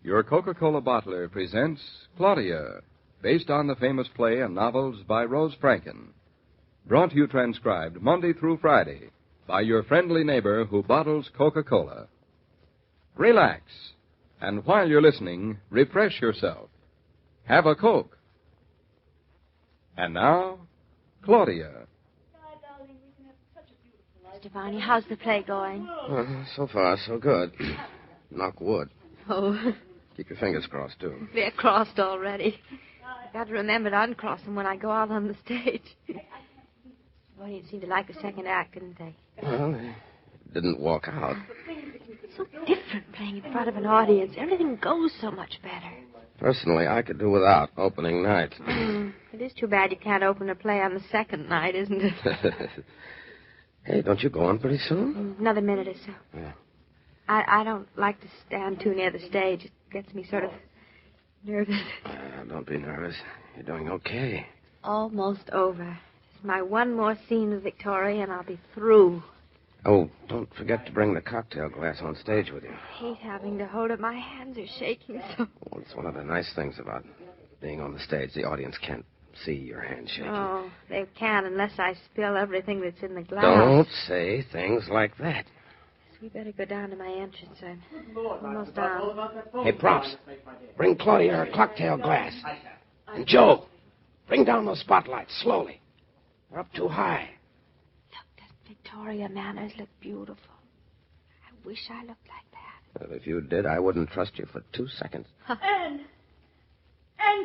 Your Coca-Cola bottler presents Claudia, based on the famous play and novels by Rose Franken. Brought to you transcribed Monday through Friday by your friendly neighbor who bottles Coca-Cola. Relax, and while you're listening, refresh yourself. Have a Coke. And now, Claudia. Stefani, how's the play going? So far, so good. Knock wood. Oh, Keep your fingers crossed, too. they're crossed already. I've got to remember to uncross them when I go out on the stage. The audience seemed to like the second act, didn't they? Well, they didn't walk out. It's so different playing in front of an audience. Everything goes so much better. Personally, I could do without opening night. It is too bad you can't open a play on the second night, isn't it? Hey, don't you go on pretty soon? Another minute or so. Yeah. I don't like to stand too near the stage. It gets me sort of nervous. Don't be nervous. You're doing okay. Almost over. Just my one more scene with Victoria, and I'll be through. Oh, don't forget to bring the cocktail glass on stage with you. I hate having to hold it. My hands are shaking so. Well, it's one of the nice things about being on the stage. The audience can't see your hands shaking. Oh, they can't unless I spill everything that's in the glass. Don't say things like that. We better go down to my entrance. I'm almost down. Hey, Props, bring Claudia her cocktail glass. And Joe, bring down those spotlights slowly. They're up too high. Look, that Victoria manners look beautiful. I wish I looked like that. Well, if you did, I wouldn't trust you for 2 seconds. Anne,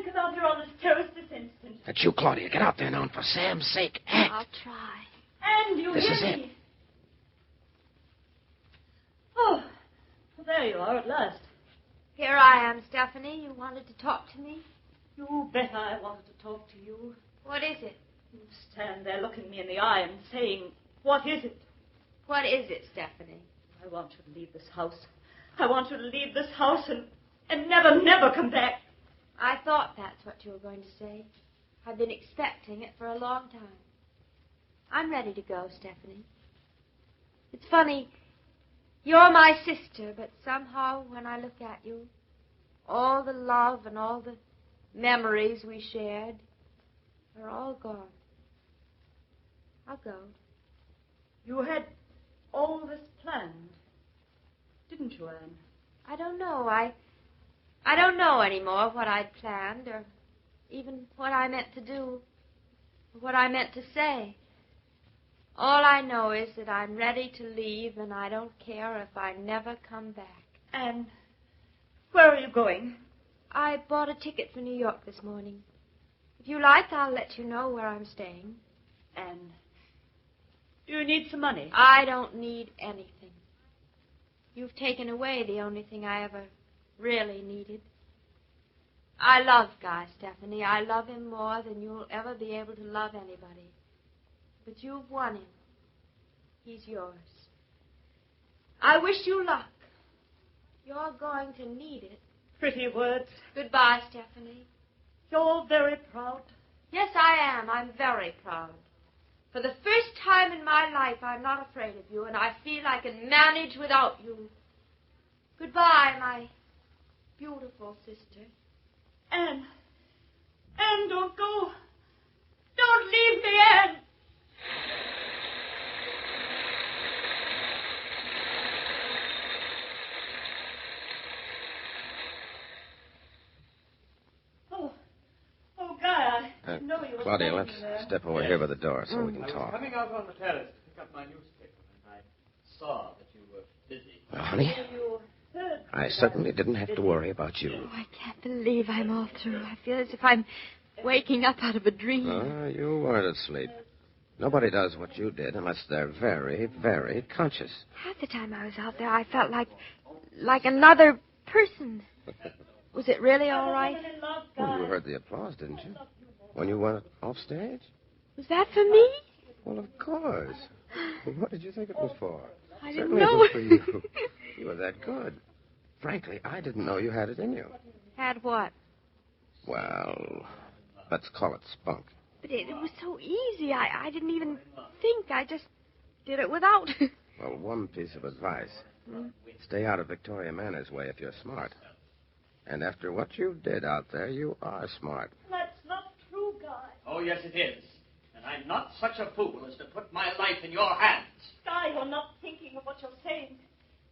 come out here on this terrace this instant. That's you, Claudia. Get out there now, and for Sam's sake, act. I'll try. Anne, do you This hear is me? it. Oh, well, there you are at last. Here I am, Stephanie. You wanted to talk to me? You bet I wanted to talk to you. What is it? You stand there looking me in the eye and saying, what is it? What is it, Stephanie? I want you to leave this house. I want you to leave this house and never, never come back. I thought that's what you were going to say. I've been expecting it for a long time. I'm ready to go, Stephanie. It's funny. You're my sister, but somehow when I look at you, all the love and all the memories we shared are all gone. I'll go. You had all this planned, didn't you, Anne? I don't know. I don't know anymore what I'd planned or even what I meant to do or what I meant to say. All I know is that I'm ready to leave, and I don't care if I never come back. Anne, where are you going? I bought a ticket for New York this morning. If you like, I'll let you know where I'm staying. Anne, do you need some money? I don't need anything. You've taken away the only thing I ever really needed. I love Guy, Stephanie. I love him more than you'll ever be able to love anybody. But you've won him. He's yours. I wish you luck. You're going to need it. Pretty words. Goodbye, Stephanie. You're very proud. Yes, I am. I'm very proud. For the first time in my life, I'm not afraid of you, and I feel I can manage without you. Goodbye, my beautiful sister. Anne, don't go. Don't leave me, Anne. Oh, Guy, I didn't know you were Claudia, standing let's there. step over here by the door so we can I was talk. coming out on the terrace to pick up my newspaper, and I saw that you were busy. Well, honey, You heard I certainly didn't have to worry about you. Oh, I can't believe I'm all through. I feel as if I'm waking up out of a dream. You weren't asleep. Nobody does what you did unless they're very, very conscious. Half the time I was out there, I felt like another person. Was it really all right? Well, you heard the applause, didn't you? When you went off stage? Was that for me? Well, of course. What did you think it was for? I didn't Certainly know. it was for you. You were that good. Frankly, I didn't know you had it in you. Had what? Well, let's call it spunk. But it was so easy. I didn't even think. I just did it without. Well, one piece of advice. Stay out of Victoria Manor's way if you're smart. And after what you did out there, you are smart. That's not true, Guy. Oh, yes, it is. And I'm not such a fool as to put my life in your hands. Guy, you're not thinking of what you're saying.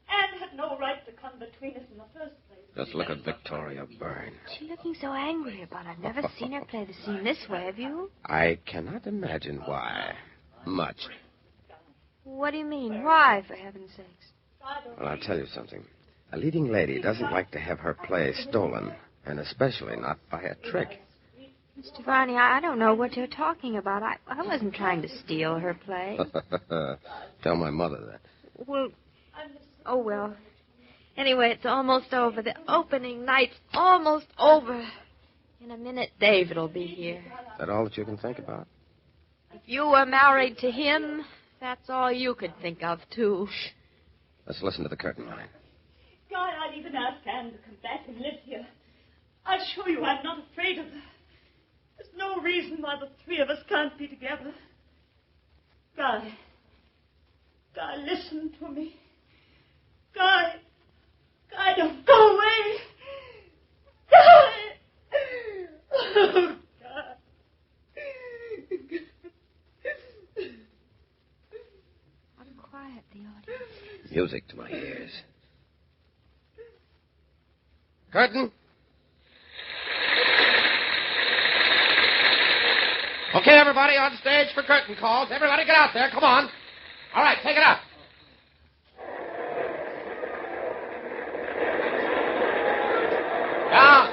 Anne had no right to come between us in the first place. Just look at Victoria burn. She's looking so angry about it. I've never seen her play the scene this way, have you? I cannot imagine why. Much. What do you mean? Why, for heaven's sakes? Well, I'll tell you something. A leading lady doesn't like to have her play stolen, and especially not by a trick. Mr. Varney, I don't know what you're talking about. I wasn't trying to steal her play. Tell my mother that. Well, oh, well. Anyway, it's almost over. The opening night's almost over. In a minute, David will be here. Is that all that you can think about? If you were married to him, that's all you could think of, too. Let's listen to the curtain line. Guy, I'd even ask Anne to come back and live here. I assure you I'm not afraid of her. There's no reason why the three of us can't be together. Guy, listen to me. Guy, don't go away. Guy! Oh, God. I'm quiet, the audience. Music to my ears. Curtain. Okay, everybody on stage for curtain calls. Everybody get out there. Come on. All right, take it up. Down.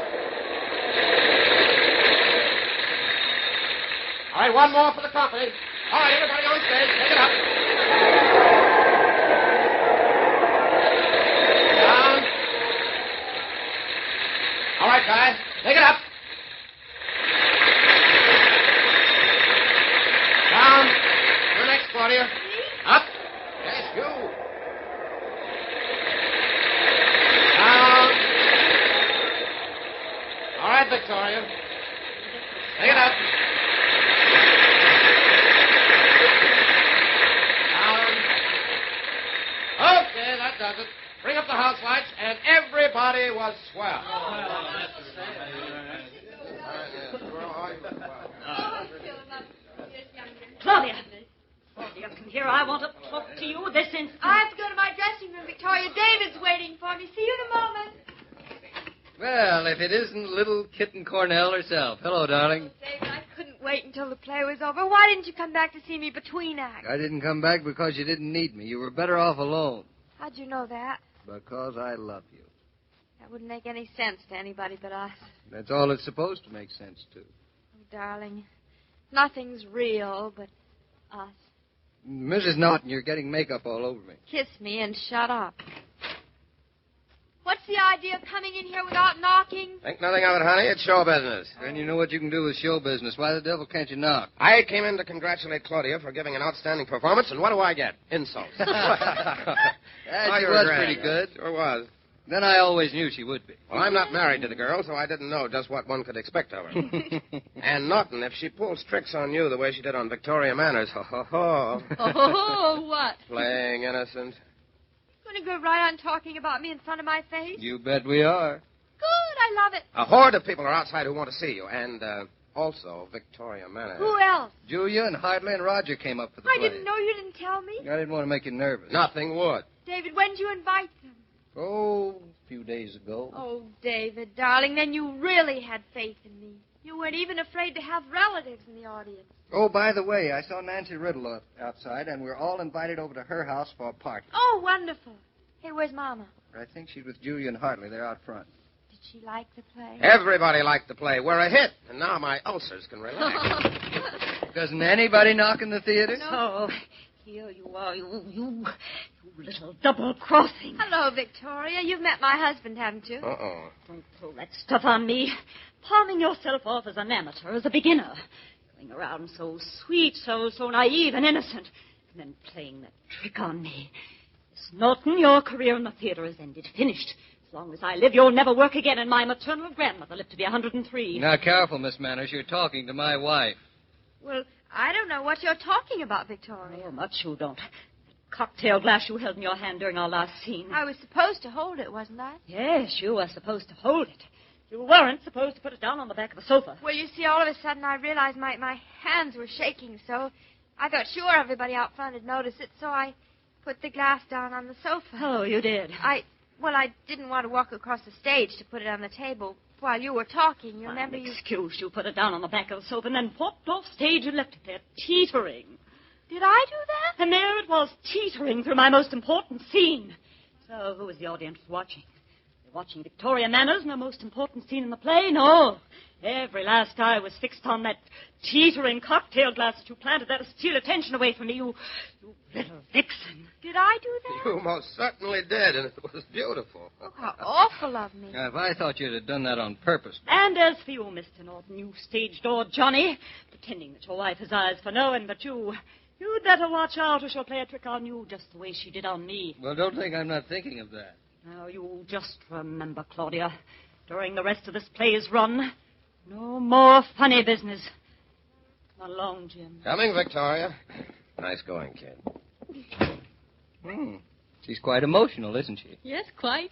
All right, one more for the company. All right, everybody on stage, take it up. Down. All right, guys, take it up. Down. You're next, Claudia. Up. Yes, you. Down. All right, Victoria. Take it up. Down. Okay, that does it. Bring up the house lights, and everybody was swell. Claudia, come here. I want to talk to you this instant. I have to go to my dressing room, Victoria. David's waiting for me. See you in a moment. Well, if it isn't little Kitten Cornell herself. Hello, darling. Oh, David, I couldn't wait until the play was over. Why didn't you come back to see me between acts? I didn't come back because you didn't need me. You were better off alone. How'd you know that? Because I love you. That wouldn't make any sense to anybody but us. That's all it's supposed to make sense to. Oh, darling, nothing's real but us. Mrs. Naughton, you're getting makeup all over me. Kiss me and shut up. What's the idea of coming in here without knocking? Think nothing of it, honey. It's show business. And you know what you can do with show business. Why the devil can't you knock? I came in to congratulate Claudia for giving an outstanding performance, and what do I get? Insults. She was pretty good. Sure was. Then I always knew she would be. Well, I'm not married to the girl, so I didn't know just what one could expect of her. And Naughton, if she pulls tricks on you the way she did on Victoria Manners, Oh, what? Playing innocent. Going to go right on talking about me in front of my face? You bet we are. Good, I love it. A horde of people are outside who want to see you, and also Victoria Manners. Who else? Julia and Hartley and Roger came up for the play. I didn't know. You didn't tell me. I didn't want to make you nervous. Nothing would. David, when did you invite them? Oh, a few days ago. Oh, David, darling, then you really had faith in me. You weren't even afraid to have relatives in the audience. Oh, by the way, I saw Nancy Riddle outside, and we're all invited over to her house for a party. Oh, wonderful. Hey, where's Mama? I think she's with Julia and Hartley. They're out front. Did she like the play? Everybody liked the play. We're a hit, and now my ulcers can relax. Doesn't anybody knock in the theater? No. Here you are, you little double-crossing. Hello, Victoria. You've met my husband, haven't you? Uh-oh. Don't throw that stuff on me. Palming yourself off as an amateur, as a beginner. Going around so sweet, so naive and innocent. And then playing that trick on me. Miss Naughton, your career in the theater is ended. Finished. As long as I live, you'll never work again, and my maternal grandmother lived to be 103. Now, careful, Miss Manners. You're talking to my wife. Well, I don't know what you're talking about, Victoria. Oh, much you don't. cocktail glass you held in your hand during our last scene. I was supposed to hold it, wasn't I? Yes, you were supposed to hold it. You weren't supposed to put it down on the back of a sofa. Well, you see, all of a sudden I realized my hands were shaking so. I thought sure everybody out front had noticed it, so I put the glass down on the sofa. Oh, you did? I didn't want to walk across the stage to put it on the table while you were talking. You remember you... Excuse you put it down on the back of the sofa and then walked off stage and left it there teetering. Did I do that? And there it was, teetering through my most important scene. So who was the audience watching? Watching Victoria Manners in the most important scene in the play? No. Every last eye was fixed on that teetering cocktail glass that you planted there to steal attention away from me, you little vixen. Did I do that? You most certainly did, and it was beautiful. Oh, how awful of me. If I thought you'd have done that on purpose. And as for you, Mr. Naughton, you stage-door Johnny, pretending that your wife has eyes for no one but you'd better watch out or she'll play a trick on you just the way she did on me. Well, don't think I'm not thinking of that. Now, you just remember, Claudia, during the rest of this play's run, no more funny business. Come along, Jim. Coming, Victoria. Nice going, kid. She's quite emotional, isn't she? Yes, quite.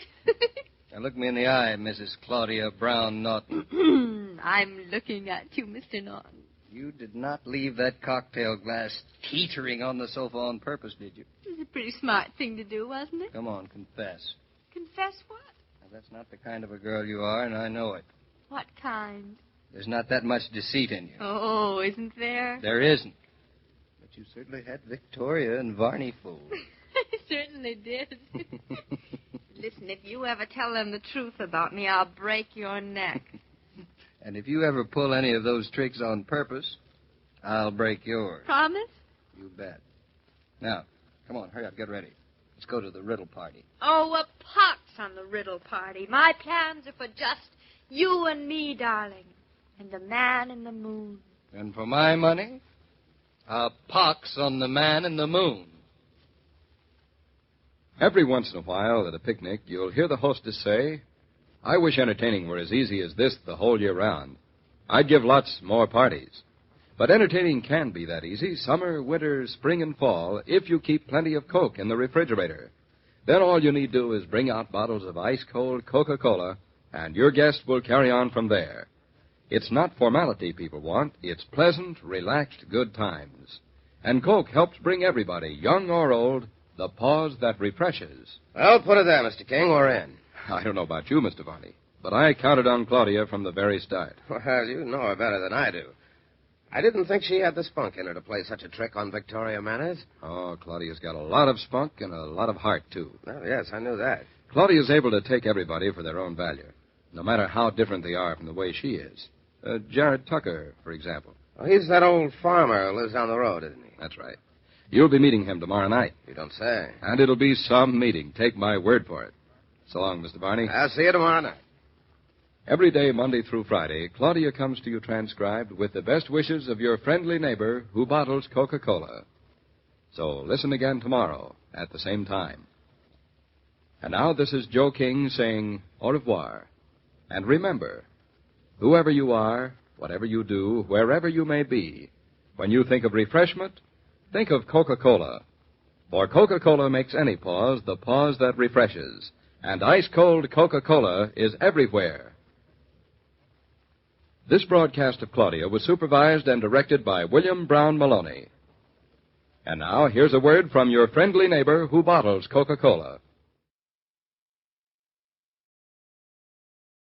Now, look me in the eye, Mrs. Claudia Brown Naughton. I'm looking at you, Mr. Naughton. You did not leave that cocktail glass teetering on the sofa on purpose, did you? It was a pretty smart thing to do, wasn't it? Come on, confess. Confess what? Now, that's not the kind of a girl you are, and I know it. What kind? There's not that much deceit in you. Oh, isn't there? There isn't. But you certainly had Victoria and Varney fooled. I certainly did. Listen, if you ever tell them the truth about me, I'll break your neck. And if you ever pull any of those tricks on purpose, I'll break yours. Promise? You bet. Now, come on, hurry up, get ready. Let's go to the riddle party. Oh, a pox on the riddle party. My plans are for just you and me, darling, and the man in the moon. And for my money, a pox on the man in the moon. Every once in a while at a picnic, you'll hear the hostess say, I wish entertaining were as easy as this the whole year round. I'd give lots more parties. But entertaining can be that easy, summer, winter, spring, and fall, if you keep plenty of Coke in the refrigerator. Then all you need do is bring out bottles of ice-cold Coca-Cola, and your guest will carry on from there. It's not formality people want. It's pleasant, relaxed, good times. And Coke helps bring everybody, young or old, the pause that refreshes. Well, put it there, Mr. King. We're in. I don't know about you, Mr. Varney, but I counted on Claudia from the very start. Well, you know her better than I do. I didn't think she had the spunk in her to play such a trick on Victoria Manners. Oh, Claudia's got a lot of spunk and a lot of heart, too. Well, yes, I knew that. Claudia's able to take everybody for their own value, no matter how different they are from the way she is. Jared Tucker, for example. Oh, he's that old farmer who lives down the road, isn't he? That's right. You'll be meeting him tomorrow night. You don't say. And it'll be some meeting. Take my word for it. So long, Mr. Varney. I'll see you tomorrow night. Every day, Monday through Friday, Claudia comes to you transcribed with the best wishes of your friendly neighbor who bottles Coca-Cola. So listen again tomorrow at the same time. And now this is Joe King saying au revoir. And remember, whoever you are, whatever you do, wherever you may be, when you think of refreshment, think of Coca-Cola. For Coca-Cola makes any pause the pause that refreshes. And ice-cold Coca-Cola is everywhere. This broadcast of Claudia was supervised and directed by William Brown Meloney. And now, here's a word from your friendly neighbor who bottles Coca-Cola.